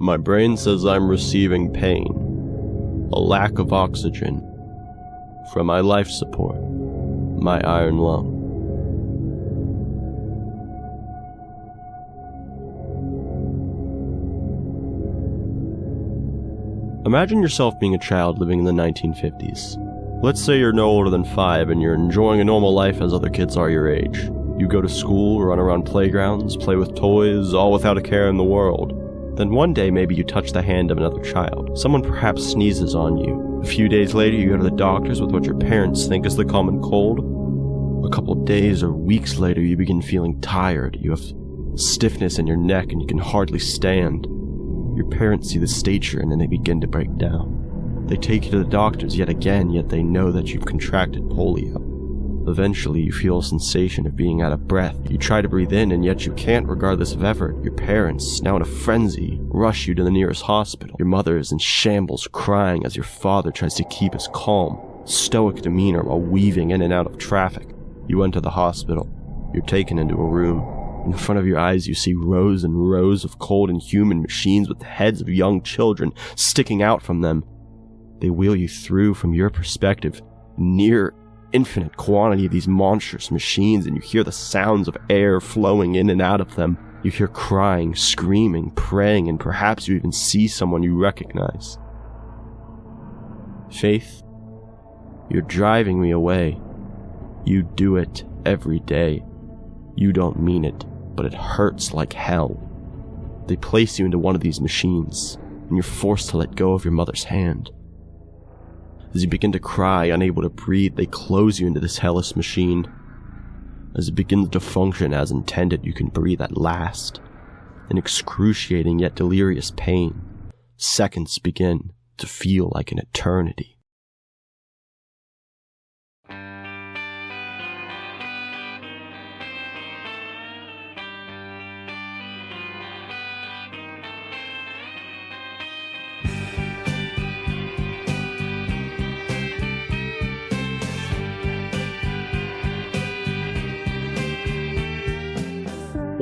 My brain says I'm receiving pain, a lack of oxygen, from my life support, my iron lung. Imagine yourself being a child living in the 1950s. Let's say you're no older than 5 and you're enjoying a normal life as other kids are your age. You go to school, run around playgrounds, play with toys, all without a care in the world. Then one day maybe you touch the hand of another child. Someone perhaps sneezes on you. A few days later you go to the doctors with what your parents think is the common cold. A couple of days or weeks later you begin feeling tired. You have stiffness in your neck and you can hardly stand. Your parents see the state you're in and they begin to break down. They take you to the doctors yet again, yet they know that you've contracted polio. Eventually, you feel a sensation of being out of breath. You try to breathe in, and yet you can't regardless of effort. Your parents, now in a frenzy, rush you to the nearest hospital. Your mother is in shambles, crying as your father tries to keep his calm, stoic demeanor while weaving in and out of traffic. You enter the hospital. You're taken into a room. In front of your eyes, you see rows and rows of cold and human machines with the heads of young children sticking out from them. They wheel you through, from your perspective, near infinite quantity of these monstrous machines, and you hear the sounds of air flowing in and out of them. You hear crying, screaming, praying, and perhaps you even see someone you recognize. Faith, you're driving me away. You do it every day. You don't mean it, but it hurts like hell. They place you into one of these machines, and you're forced to let go of your mother's hand. As you begin to cry, unable to breathe, they close you into this hellish machine. As it begins to function as intended, you can breathe at last. In excruciating yet delirious pain, seconds begin to feel like an eternity.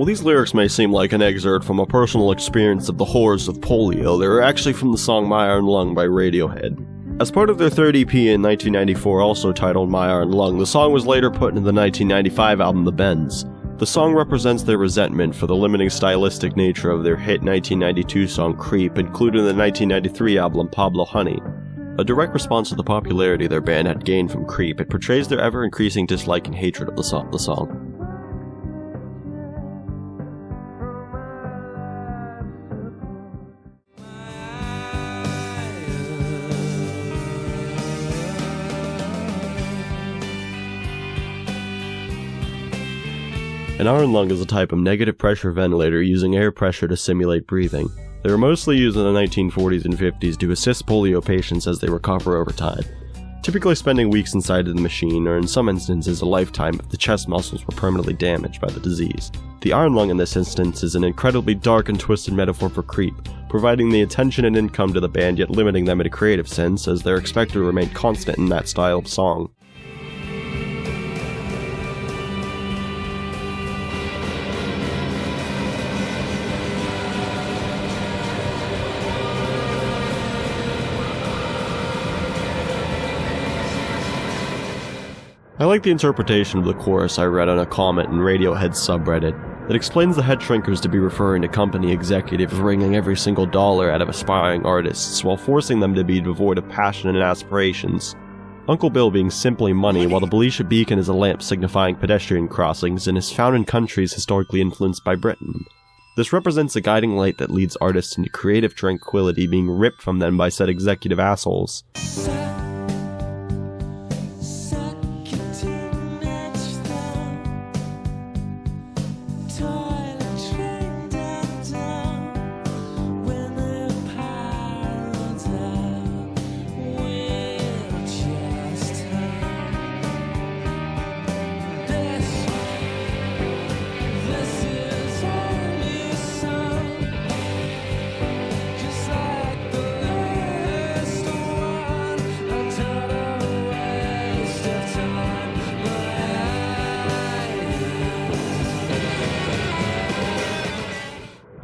While these lyrics may seem like an excerpt from a personal experience of the horrors of polio, they're actually from the song My Iron Lung by Radiohead. As part of their third EP in 1994, also titled My Iron Lung, the song was later put into the 1995 album The Bends. The song represents their resentment for the limiting stylistic nature of their hit 1992 song Creep, included in the 1993 album Pablo Honey. A direct response to the popularity their band had gained from Creep, it portrays their ever-increasing dislike and hatred of the song. An iron lung is a type of negative pressure ventilator using air pressure to simulate breathing. They were mostly used in the 1940s and 50s to assist polio patients as they recover over time, typically spending weeks inside of the machine, or in some instances a lifetime if the chest muscles were permanently damaged by the disease. The iron lung in this instance is an incredibly dark and twisted metaphor for Creep, providing the attention and income to the band yet limiting them in a creative sense, as they're expected to remain constant in that style of song. I like the interpretation of the chorus I read on a comment in Radiohead's subreddit that explains the head shrinkers to be referring to company executives wringing every single dollar out of aspiring artists while forcing them to be devoid of passion and aspirations. Uncle Bill being simply money, while the Belisha beacon is a lamp signifying pedestrian crossings and is found in countries historically influenced by Britain. This represents a guiding light that leads artists into creative tranquility being ripped from them by said executive assholes.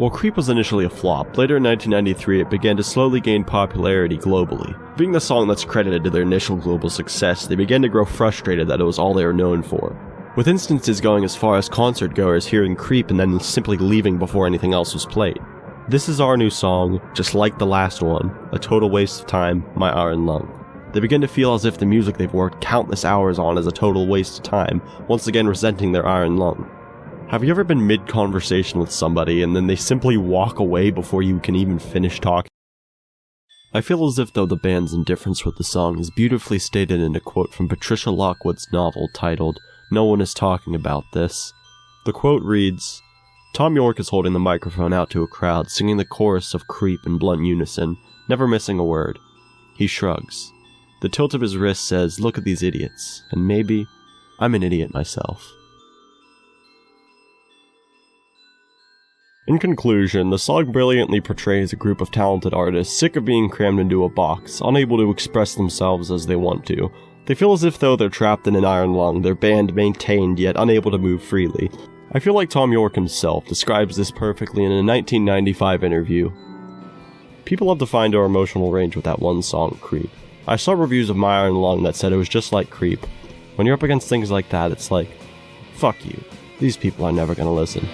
While Creep was initially a flop, later in 1993 it began to slowly gain popularity globally. Being the song that's credited to their initial global success, they began to grow frustrated that it was all they were known for, with instances going as far as concert goers hearing Creep and then simply leaving before anything else was played. This is our new song, just like the last one, a total waste of time, my iron lung. They begin to feel as if the music they've worked countless hours on is a total waste of time, once again resenting their iron lung. Have you ever been mid-conversation with somebody and then they simply walk away before you can even finish talking? I feel as if though the band's indifference with the song is beautifully stated in a quote from Patricia Lockwood's novel titled, "No One Is Talking About This." The quote reads, "Tom York is holding the microphone out to a crowd, singing the chorus of Creep in blunt unison, never missing a word. He shrugs. The tilt of his wrist says, 'Look at these idiots,' and maybe I'm an idiot myself." In conclusion, the song brilliantly portrays a group of talented artists sick of being crammed into a box, unable to express themselves as they want to. They feel as if though they're trapped in an iron lung, their band maintained yet unable to move freely. I feel like Tom York himself describes this perfectly in a 1995 interview. People love to find our emotional range with that one song, Creep. I saw reviews of My Iron Lung that said it was just like Creep. When you're up against things like that, it's like, fuck you. These people are never gonna listen.